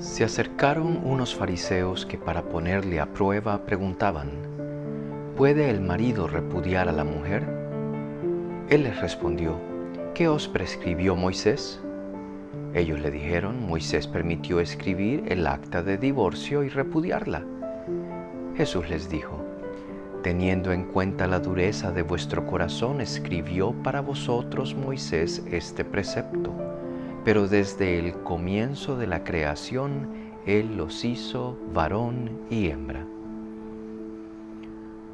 Se acercaron unos fariseos que para ponerle a prueba preguntaban: ¿puede el marido repudiar a la mujer? Él les respondió: ¿qué os prescribió Moisés? Ellos le dijeron: Moisés permitió escribir el acta de divorcio y repudiarla. Jesús les dijo: teniendo en cuenta la dureza de vuestro corazón, escribió para vosotros Moisés este precepto. Pero desde el comienzo de la creación, Él los hizo varón y hembra.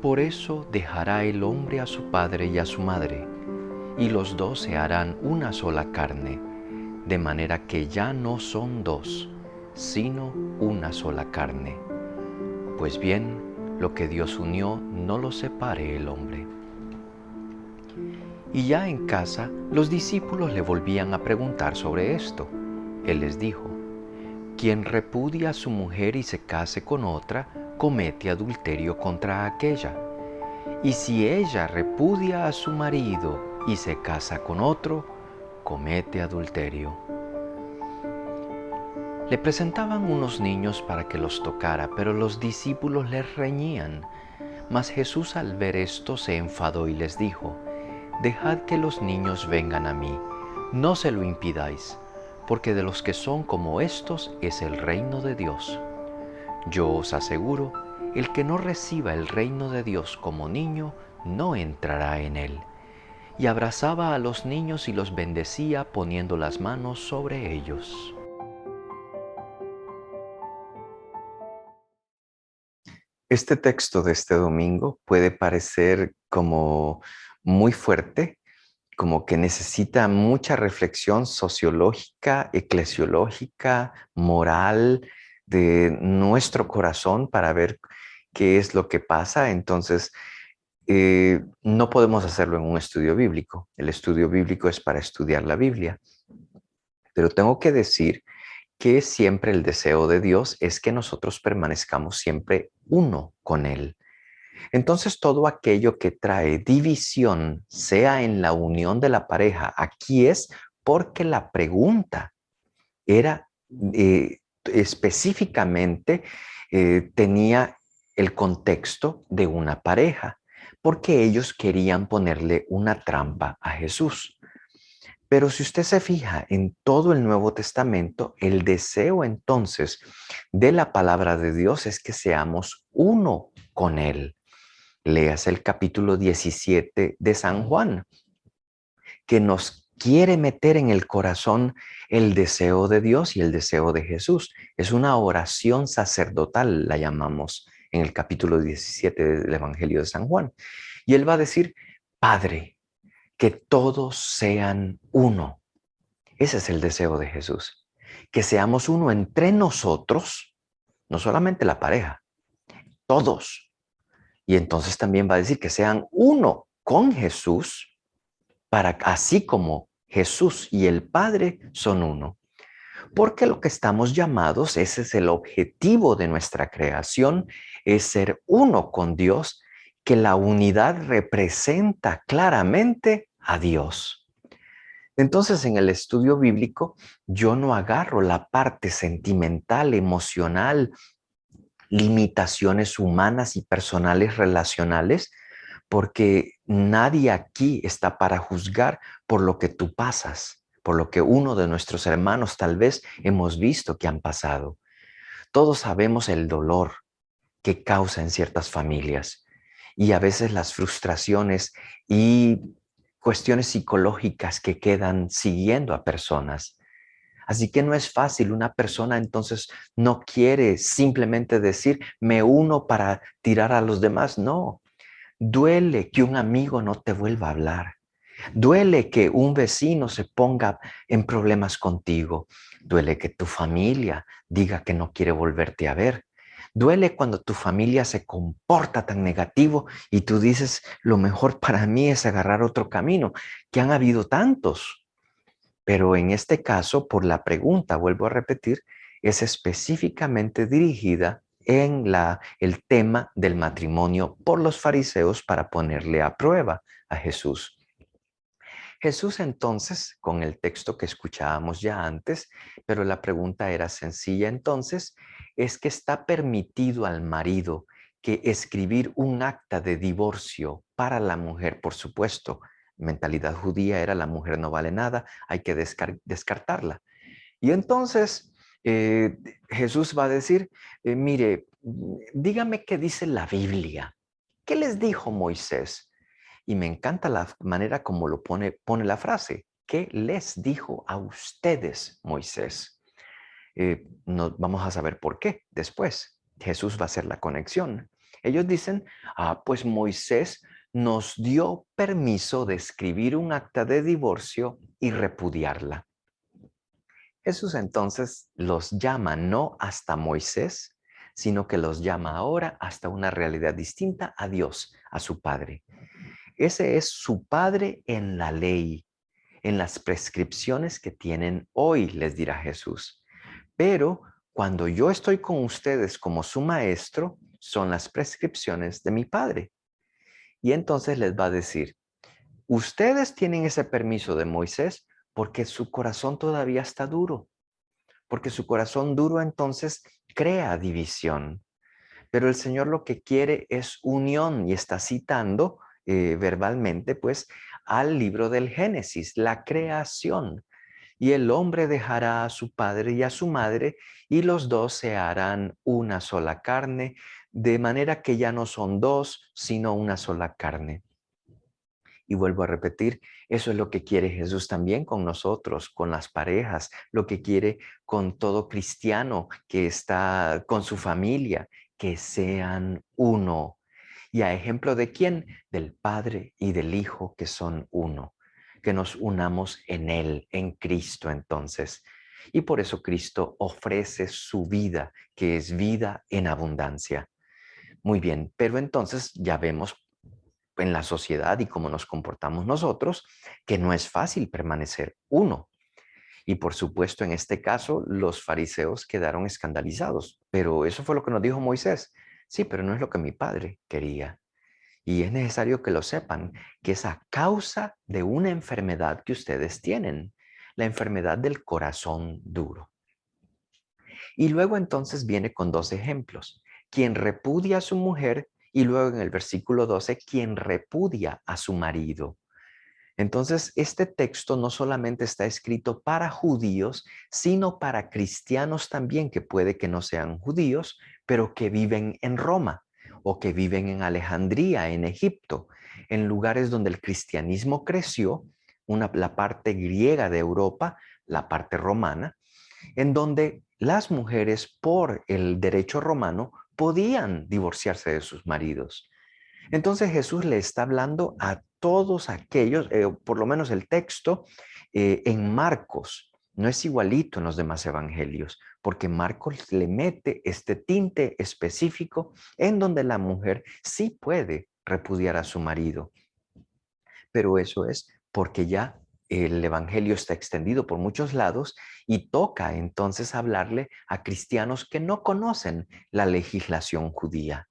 Por eso dejará el hombre a su padre y a su madre, y los dos se harán una sola carne, de manera que ya no son dos, sino una sola carne. Pues bien, lo que Dios unió, no lo separe el hombre. Y ya en casa, los discípulos le volvían a preguntar sobre esto. Él les dijo: quien repudia a su mujer y se case con otra, comete adulterio contra aquella. Y si ella repudia a su marido y se casa con otro, comete adulterio. Le presentaban unos niños para que los tocara, pero los discípulos les reñían. Mas Jesús, al ver esto, se enfadó y les dijo: dejad que los niños vengan a mí, no se lo impidáis, porque de los que son como estos es el reino de Dios. Yo os aseguro, el que no reciba el reino de Dios como niño, no entrará en él. Y abrazaba a los niños y los bendecía poniendo las manos sobre ellos. Este texto de este domingo puede parecer como muy fuerte, como que necesita mucha reflexión sociológica, eclesiológica, moral de nuestro corazón para ver qué es lo que pasa. Entonces, no podemos hacerlo en un estudio bíblico. El estudio bíblico es para estudiar la Biblia. Pero tengo que decir que siempre el deseo de Dios es que nosotros permanezcamos siempre uno con Él. Entonces, todo aquello que trae división, sea en la unión de la pareja, aquí es porque la pregunta era específicamente, tenía el contexto de una pareja, porque ellos querían ponerle una trampa a Jesús. Pero si usted se fija en todo el Nuevo Testamento, el deseo entonces de la palabra de Dios es que seamos uno con Él. Leas el capítulo 17 de San Juan, que nos quiere meter en el corazón el deseo de Dios y el deseo de Jesús. Es una oración sacerdotal, la llamamos en el capítulo 17 del Evangelio de San Juan. Y él va a decir: Padre, que todos sean uno. Ese es el deseo de Jesús. Que seamos uno entre nosotros, no solamente la pareja, todos. Y entonces también va a decir que sean uno con Jesús, para así como Jesús y el Padre son uno. Porque lo que estamos llamados, ese es el objetivo de nuestra creación, es ser uno con Dios, que la unidad representa claramente a Dios. Entonces, en el estudio bíblico, yo no agarro la parte sentimental, emocional, limitaciones humanas y personales relacionales, porque nadie aquí está para juzgar por lo que tú pasas, por lo que uno de nuestros hermanos tal vez hemos visto que han pasado. Todos sabemos el dolor que causa en ciertas familias y a veces las frustraciones y cuestiones psicológicas que quedan siguiendo a personas. Así que no es fácil. Una persona entonces no quiere simplemente decir, me uno para tirar a los demás. No, duele que un amigo no te vuelva a hablar. Duele que un vecino se ponga en problemas contigo. Duele que tu familia diga que no quiere volverte a ver. Duele cuando tu familia se comporta tan negativo y tú dices, lo mejor para mí es agarrar otro camino, que han habido tantos. Pero en este caso, por la pregunta, vuelvo a repetir, es específicamente dirigida en el tema del matrimonio por los fariseos para ponerle a prueba a Jesús. Jesús entonces, con el texto que escuchábamos ya antes, pero la pregunta era sencilla entonces, es que está permitido al marido que escribir un acta de divorcio para la mujer, por supuesto. Mentalidad judía era la mujer no vale nada, hay que descartarla. Y entonces Jesús va a decir, mire, dígame qué dice la Biblia. ¿Qué les dijo Moisés? Y me encanta la manera como lo pone la frase. ¿Qué les dijo a ustedes Moisés? No, vamos a saber por qué después. Jesús va a hacer la conexión. Ellos dicen, pues Moisés nos dio permiso de escribir un acta de divorcio y repudiarla. Jesús entonces los llama no hasta Moisés, sino que los llama ahora hasta una realidad distinta a Dios, a su Padre. Ese es su Padre en la ley, en las prescripciones que tienen hoy, les dirá Jesús. Pero cuando yo estoy con ustedes como su maestro, son las prescripciones de mi Padre. Y entonces les va a decir, ustedes tienen ese permiso de Moisés porque su corazón todavía está duro, porque su corazón duro entonces crea división. Pero el Señor lo que quiere es unión y está citando verbalmente pues al libro del Génesis, la creación. Y el hombre dejará a su padre y a su madre y los dos se harán una sola carne, de manera que ya no son dos, sino una sola carne. Y vuelvo a repetir, eso es lo que quiere Jesús también con nosotros, con las parejas, lo que quiere con todo cristiano que está con su familia, que sean uno. ¿Y a ejemplo de quién? Del Padre y del Hijo que son uno, que nos unamos en Él, en Cristo entonces. Y por eso Cristo ofrece su vida, que es vida en abundancia. Muy bien, pero entonces ya vemos en la sociedad y cómo nos comportamos nosotros, que no es fácil permanecer uno. Y por supuesto, en este caso, los fariseos quedaron escandalizados. Pero eso fue lo que nos dijo Moisés. Sí, pero no es lo que mi padre quería. Y es necesario que lo sepan, que es a causa de una enfermedad que ustedes tienen, la enfermedad del corazón duro. Y luego entonces viene con dos ejemplos. Quien repudia a su mujer y luego en el versículo 12, quien repudia a su marido. Entonces, este texto no solamente está escrito para judíos, sino para cristianos también que puede que no sean judíos, pero que viven en Roma o que viven en Alejandría, en Egipto, en lugares donde el cristianismo creció, la parte griega de Europa, la parte romana, en donde las mujeres por el derecho romano podían divorciarse de sus maridos. Entonces Jesús le está hablando a todos aquellos, por lo menos el texto en Marcos, no es igualito en los demás evangelios, porque Marcos le mete este tinte específico en donde la mujer sí puede repudiar a su marido, pero eso es porque ya el evangelio está extendido por muchos lados y toca entonces hablarle a cristianos que no conocen la legislación judía.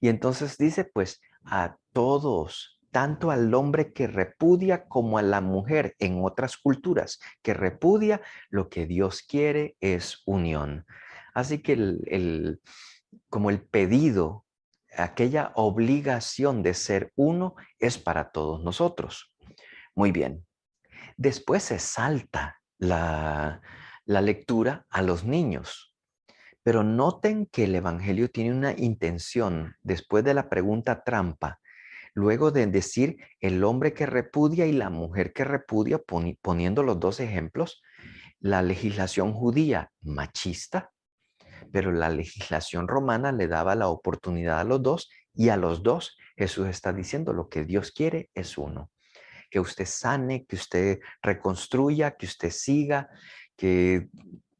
Y entonces dice, pues, a todos, tanto al hombre que repudia como a la mujer en otras culturas que repudia, lo que Dios quiere es unión. Así que como el pedido, aquella obligación de ser uno es para todos nosotros. Muy bien. Después se salta la lectura a los niños. Pero noten que el Evangelio tiene una intención después de la pregunta trampa, luego de decir el hombre que repudia y la mujer que repudia, poniendo los dos ejemplos, la legislación judía machista, pero la legislación romana le daba la oportunidad a los dos y a los dos Jesús está diciendo lo que Dios quiere es uno. Que usted sane, que usted reconstruya, que usted siga, que,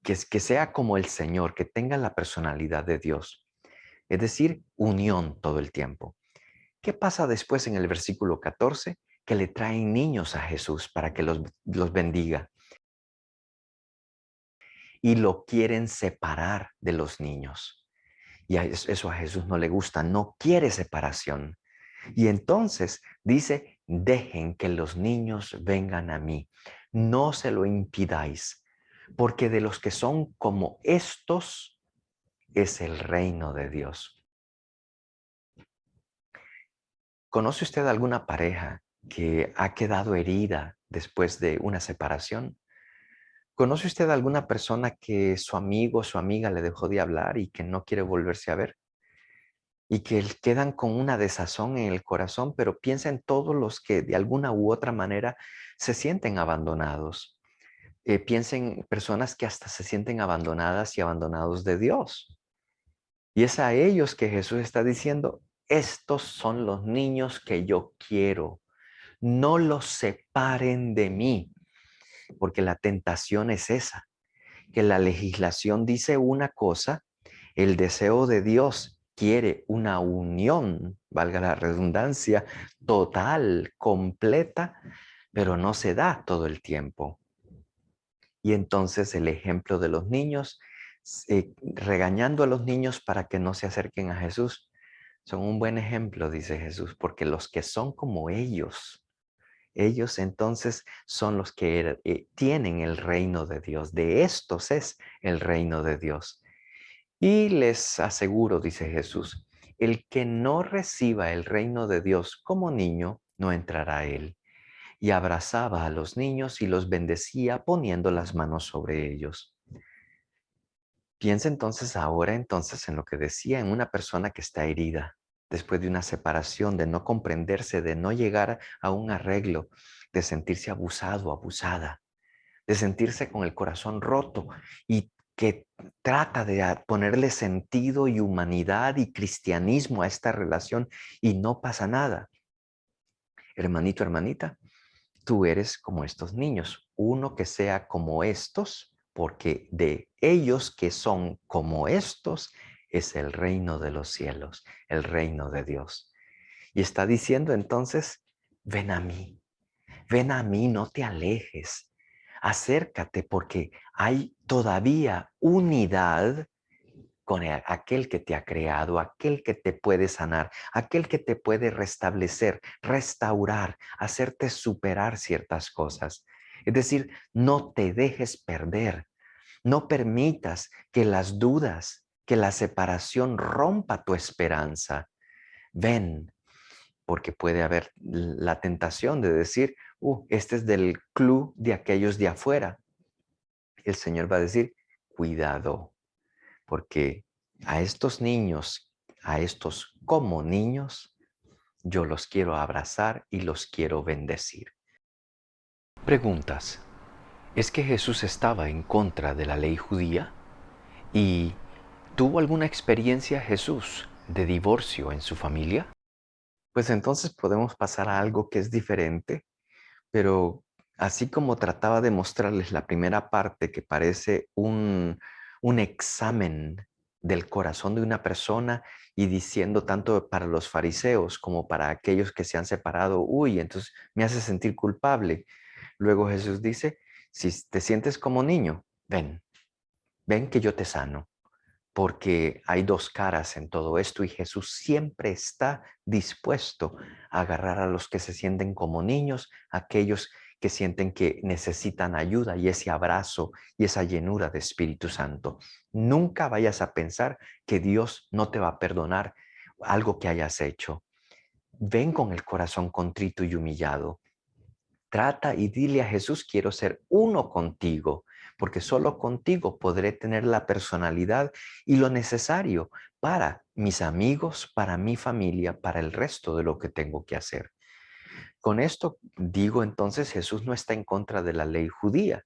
que sea como el Señor, que tenga la personalidad de Dios. Es decir, unión todo el tiempo. ¿Qué pasa después en el versículo 14? Que le traen niños a Jesús para que los bendiga. Y lo quieren separar de los niños. Y eso a Jesús no le gusta, no quiere separación. Y entonces dice dejen que los niños vengan a mí. No se lo impidáis, porque de los que son como estos es el reino de Dios. ¿Conoce usted alguna pareja que ha quedado herida después de una separación? ¿Conoce usted alguna persona que su amigo o su amiga le dejó de hablar y que no quiere volverse a ver? Y que quedan con una desazón en el corazón, pero piensa en todos los que de alguna u otra manera se sienten abandonados. Piensa en personas que hasta se sienten abandonadas y abandonados de Dios. Y es a ellos que Jesús está diciendo, estos son los niños que yo quiero. No los separen de mí, porque la tentación es esa, que la legislación dice una cosa, el deseo de Dios quiere una unión, valga la redundancia, total, completa, pero no se da todo el tiempo. Y entonces el ejemplo de los niños, regañando a los niños para que no se acerquen a Jesús, son un buen ejemplo, dice Jesús, porque los que son como ellos entonces son los que tienen el reino de Dios. De estos es el reino de Dios. Y les aseguro, dice Jesús, el que no reciba el reino de Dios como niño, no entrará a él. Y abrazaba a los niños y los bendecía poniendo las manos sobre ellos. Piensa entonces en lo que decía, en una persona que está herida después de una separación, de no comprenderse, de no llegar a un arreglo, de sentirse abusado, abusada, de sentirse con el corazón roto y que trata de ponerle sentido y humanidad y cristianismo a esta relación y no pasa nada. Hermanito, hermanita, tú eres como estos niños, uno que sea como estos, porque de ellos que son como estos es el reino de los cielos, el reino de Dios. Y está diciendo entonces, ven a mí, no te alejes, acércate porque hay todavía unidad con aquel que te ha creado, aquel que te puede sanar, aquel que te puede restablecer, restaurar, hacerte superar ciertas cosas. Es decir, no te dejes perder, no permitas que las dudas, que la separación rompa tu esperanza. Ven, porque puede haber la tentación de decir, este es del club de aquellos de afuera. El Señor va a decir, cuidado, porque a estos niños, a estos como niños, yo los quiero abrazar y los quiero bendecir. Preguntas. ¿Es que Jesús estaba en contra de la ley judía? ¿Y tuvo alguna experiencia Jesús de divorcio en su familia? Pues entonces podemos pasar a algo que es diferente, pero así como trataba de mostrarles la primera parte que parece un examen del corazón de una persona y diciendo tanto para los fariseos como para aquellos que se han separado, uy, entonces me hace sentir culpable. Luego Jesús dice, si te sientes como niño, ven que yo te sano, porque hay dos caras en todo esto y Jesús siempre está dispuesto a agarrar a los que se sienten como niños, aquellos que sienten que necesitan ayuda y ese abrazo y esa llenura de Espíritu Santo. Nunca vayas a pensar que Dios no te va a perdonar algo que hayas hecho. Ven con el corazón contrito y humillado. Trata y dile a Jesús, quiero ser uno contigo, porque solo contigo podré tener la personalidad y lo necesario para mis amigos, para mi familia, para el resto de lo que tengo que hacer. Con esto digo entonces, Jesús no está en contra de la ley judía,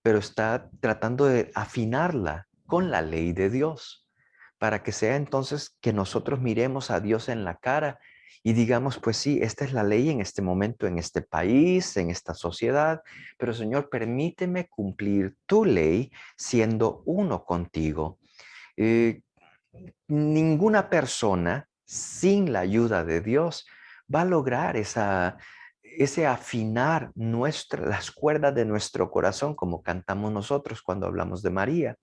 pero está tratando de afinarla con la ley de Dios, para que sea entonces que nosotros miremos a Dios en la cara y digamos, pues sí, esta es la ley en este momento, en este país, en esta sociedad, pero Señor, permíteme cumplir tu ley siendo uno contigo. Eh, Ninguna persona sin la ayuda de Dios va a lograr ese afinar las cuerdas de nuestro corazón, como cantamos nosotros cuando hablamos de María,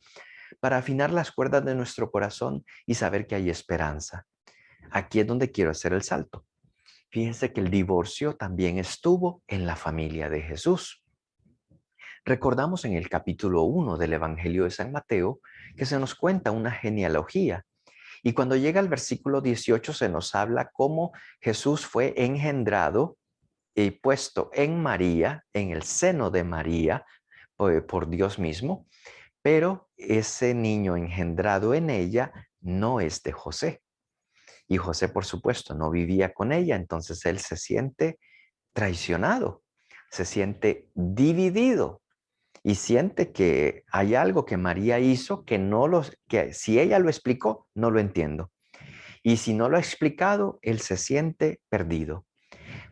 para afinar las cuerdas de nuestro corazón y saber que hay esperanza. Aquí es donde quiero hacer el salto. Fíjense que el divorcio también estuvo en la familia de Jesús. Recordamos en el capítulo 1 del Evangelio de San Mateo que se nos cuenta una genealogía. Y cuando llega al versículo 18 se nos habla cómo Jesús fue engendrado y puesto en María, en el seno de María, por Dios mismo, pero ese niño engendrado en ella no es de José. Y José, por supuesto, no vivía con ella, entonces él se siente traicionado, se siente dividido y siente que hay algo que María hizo que si ella lo explicó, no lo entiendo. Y si no lo ha explicado, él se siente perdido.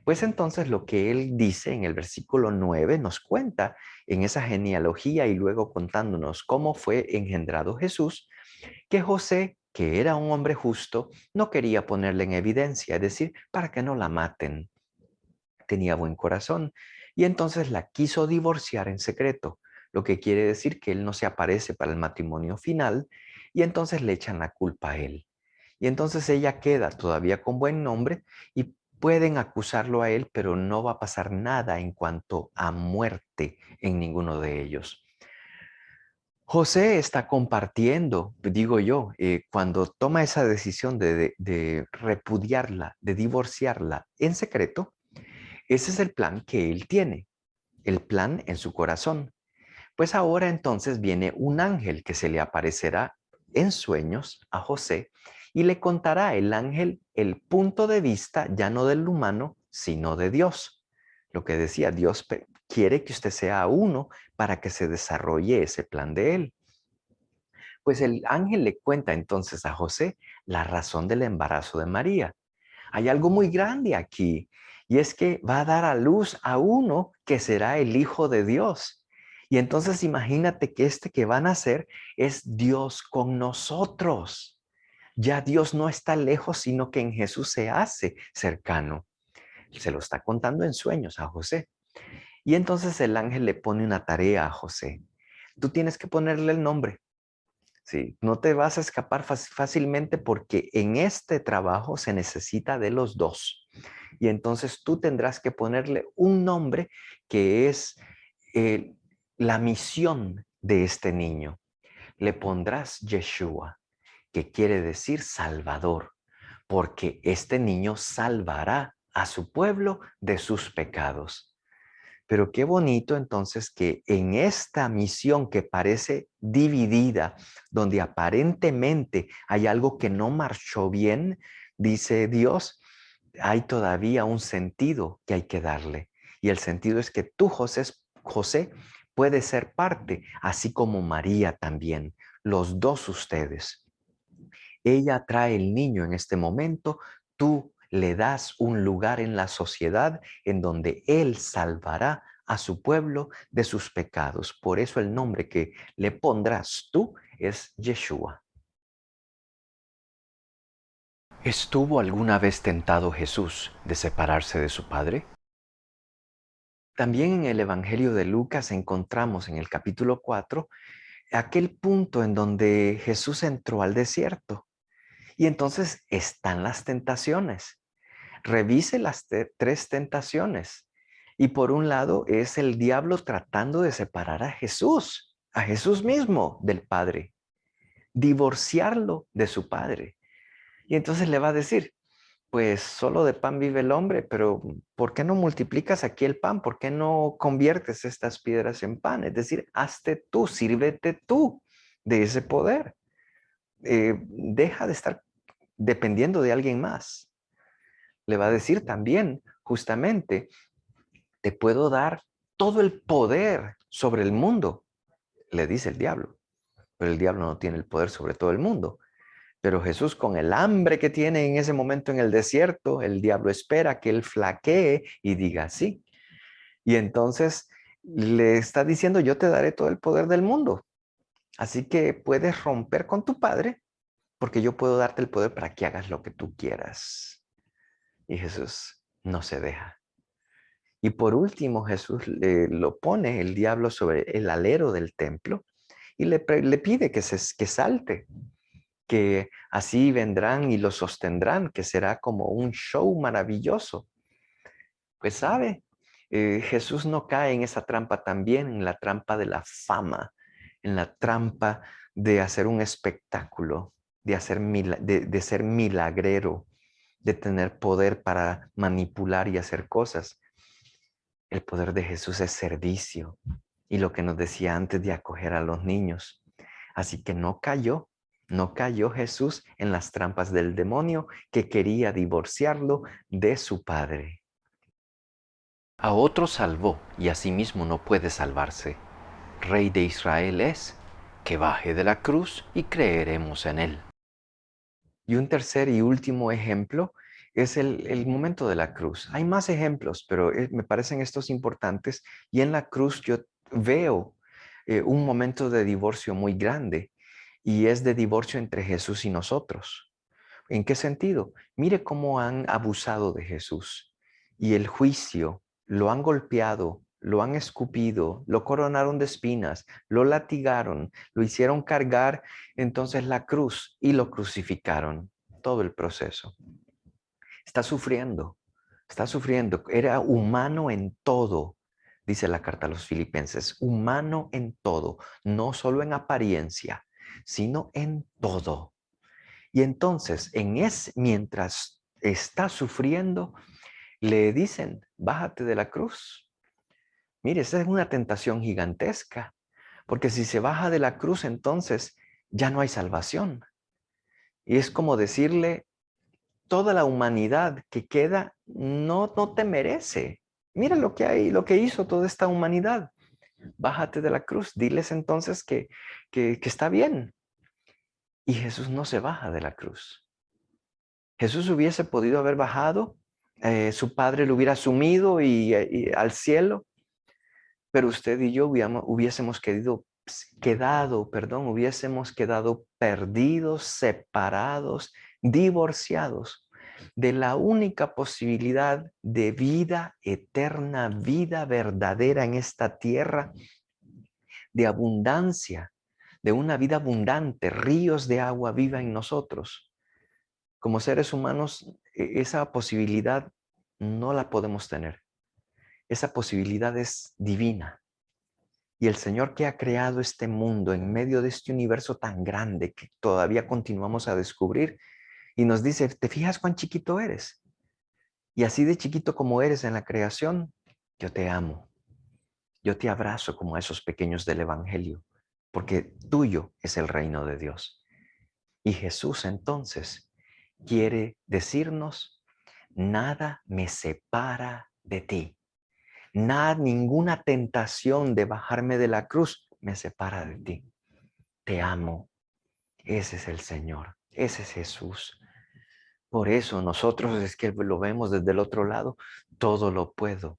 Pues entonces lo que él dice en el versículo 9 nos cuenta en esa genealogía y luego contándonos cómo fue engendrado Jesús, que José, que era un hombre justo, no quería ponerle en evidencia, es decir, para que no la maten. Tenía buen corazón y entonces la quiso divorciar en secreto, lo que quiere decir que él no se aparece para el matrimonio final y entonces le echan la culpa a él. Y entonces ella queda todavía con buen nombre y pueden acusarlo a él, pero no va a pasar nada en cuanto a muerte en ninguno de ellos. José está compartiendo, digo yo, cuando toma esa decisión de repudiarla, de divorciarla en secreto, ese es el plan que él tiene, el plan en su corazón. Pues ahora entonces viene un ángel que se le aparecerá en sueños a José y le contará el ángel el punto de vista ya no del humano, sino de Dios. Lo que decía, Dios quiere que usted sea uno para que se desarrolle ese plan de él. Pues el ángel le cuenta entonces a José la razón del embarazo de María. Hay algo muy grande aquí y es que va a dar a luz a uno que será el Hijo de Dios. Y entonces imagínate que este que van a nacer es Dios con nosotros. Ya Dios no está lejos, sino que en Jesús se hace cercano. Se lo está contando en sueños a José. Y entonces el ángel le pone una tarea a José. Tú tienes que ponerle el nombre. Sí, no te vas a escapar fácilmente porque en este trabajo se necesita de los dos. Y entonces tú tendrás que ponerle un nombre que es eh, la misión de este niño. Le pondrás Yeshua, que quiere decir Salvador, porque este niño salvará a su pueblo de sus pecados. Pero qué bonito entonces que en esta misión que parece dividida, donde aparentemente hay algo que no marchó bien, dice Dios, hay todavía un sentido que hay que darle. Y el sentido es que tú, José, puedes ser parte, así como María también, los dos ustedes. Ella trae el niño en este momento, tú le das un lugar en la sociedad en donde Él salvará a su pueblo de sus pecados. Por eso el nombre que le pondrás tú es Yeshua. ¿Estuvo alguna vez tentado Jesús de separarse de su Padre? También en el Evangelio de Lucas encontramos en el capítulo 4 aquel punto en donde Jesús entró al desierto y entonces están las tentaciones. Revise las tres tentaciones. Y por un lado es el diablo tratando de separar a Jesús mismo del Padre, divorciarlo de su Padre. Y entonces le va a decir, pues solo de pan vive el hombre, pero ¿por qué no multiplicas aquí el pan? ¿Por qué no conviertes estas piedras en pan? Es decir, hazte tú, sírvete tú de ese poder. Deja de estar dependiendo de alguien más. Le va a decir también, justamente, te puedo dar todo el poder sobre el mundo, le dice el diablo. Pero el diablo no tiene el poder sobre todo el mundo. Pero Jesús, con el hambre que tiene en ese momento en el desierto, el diablo espera que él flaquee y diga sí. Y entonces le está diciendo, yo te daré todo el poder del mundo. Así que puedes romper con tu padre, porque yo puedo darte el poder para que hagas lo que tú quieras. Y Jesús no se deja. Y por último, Jesús lo pone el diablo sobre el alero del templo y le pide que salte. que así vendrán y lo sostendrán, que será como un show maravilloso. Pues sabe, Jesús no cae en esa trampa también, en la trampa de la fama, en la trampa de hacer un espectáculo, de ser milagrero, de tener poder para manipular y hacer cosas. El poder de Jesús es servicio y lo que nos decía antes de acoger a los niños. Así que no cayó Jesús en las trampas del demonio que quería divorciarlo de su padre. A otro salvó y a sí mismo no puede salvarse. Rey de Israel es, que baje de la cruz y creeremos en él. Y un tercer y último ejemplo es el momento de la cruz. Hay más ejemplos, pero me parecen estos importantes. Y en la cruz yo veo un momento de divorcio muy grande y es de divorcio entre Jesús y nosotros. ¿En qué sentido? Mire cómo han abusado de Jesús y el juicio, lo han golpeado, lo han escupido, lo coronaron de espinas, lo latigaron, lo hicieron cargar entonces la cruz y lo crucificaron. Todo el proceso. Está sufriendo, está sufriendo. Era humano en todo, dice la carta a los Filipenses, humano en todo, no solo en apariencia, sino en todo. Y entonces, mientras está sufriendo, le dicen, bájate de la cruz. Mire, esa es una tentación gigantesca, porque si se baja de la cruz, entonces ya no hay salvación. Y es como decirle, toda la humanidad que queda no te merece. Mira lo que hay, lo que hizo toda esta humanidad. Bájate de la cruz, diles entonces que está bien. Y Jesús no se baja de la cruz. Jesús hubiese podido haber bajado, su padre lo hubiera asumido y al cielo, pero usted y yo hubiésemos hubiésemos quedado perdidos, separados, divorciados de la única posibilidad de vida eterna, vida verdadera en esta tierra, de abundancia, de una vida abundante, ríos de agua viva en nosotros. Como seres humanos, esa posibilidad no la podemos tener. Esa posibilidad es divina. Y el Señor que ha creado este mundo en medio de este universo tan grande que todavía continuamos a descubrir y nos dice, ¿te fijas cuán chiquito eres? Y así de chiquito como eres en la creación, yo te amo. Yo te abrazo como a esos pequeños del Evangelio, porque tuyo es el reino de Dios. Y Jesús entonces quiere decirnos, nada me separa de ti. Nada, ninguna tentación de bajarme de la cruz me separa de ti. Te amo. Ese es el Señor. Ese es Jesús. Por eso nosotros es que lo vemos desde el otro lado. Todo lo puedo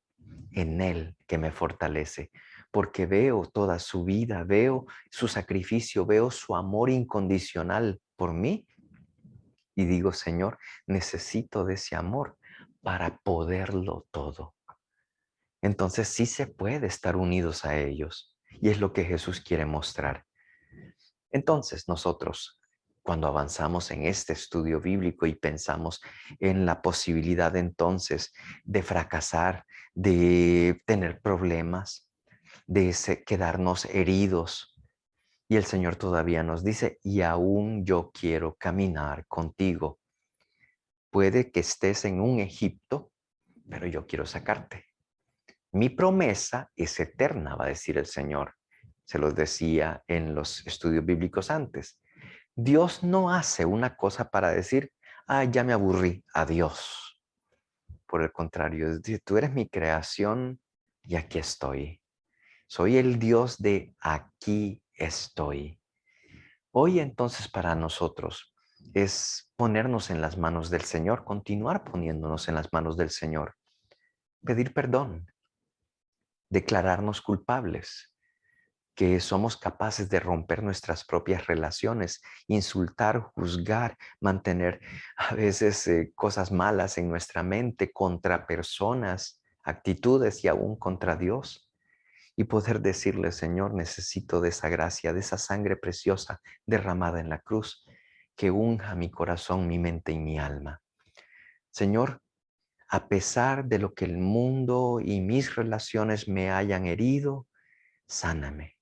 en Él que me fortalece. Porque veo toda su vida, veo su sacrificio, veo su amor incondicional por mí. Y digo, Señor, necesito de ese amor para poderlo todo. Entonces sí se puede estar unidos a ellos. Y es lo que Jesús quiere mostrar. Entonces nosotros, cuando avanzamos en este estudio bíblico y pensamos en la posibilidad entonces de fracasar, de tener problemas, de quedarnos heridos, y el Señor todavía nos dice, y aún yo quiero caminar contigo. Puede que estés en un Egipto, pero yo quiero sacarte. Mi promesa es eterna, va a decir el Señor. Se los decía en los estudios bíblicos antes. Dios no hace una cosa para decir, ah, ya me aburrí, adiós. Por el contrario, es decir, tú eres mi creación y aquí estoy. Soy el Dios de aquí estoy. Hoy entonces para nosotros es ponernos en las manos del Señor, continuar poniéndonos en las manos del Señor, pedir perdón, declararnos culpables, que somos capaces de romper nuestras propias relaciones, insultar, juzgar, mantener a veces cosas malas en nuestra mente contra personas, actitudes y aún contra Dios. Y poder decirle, Señor, necesito de esa gracia, de esa sangre preciosa derramada en la cruz, que unja mi corazón, mi mente y mi alma. Señor, a pesar de lo que el mundo y mis relaciones me hayan herido, sáname.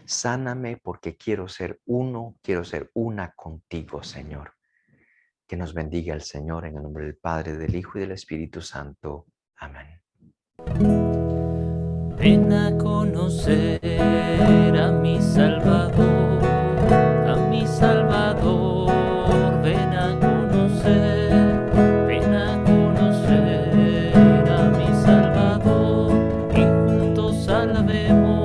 Sáname porque quiero ser uno, quiero ser una contigo, Señor. Que nos bendiga el Señor en el nombre del Padre, del Hijo y del Espíritu Santo. Amén. Ven a conocer a mi Salvador, a mi Salvador. Ven a conocer a mi Salvador y juntos alabemos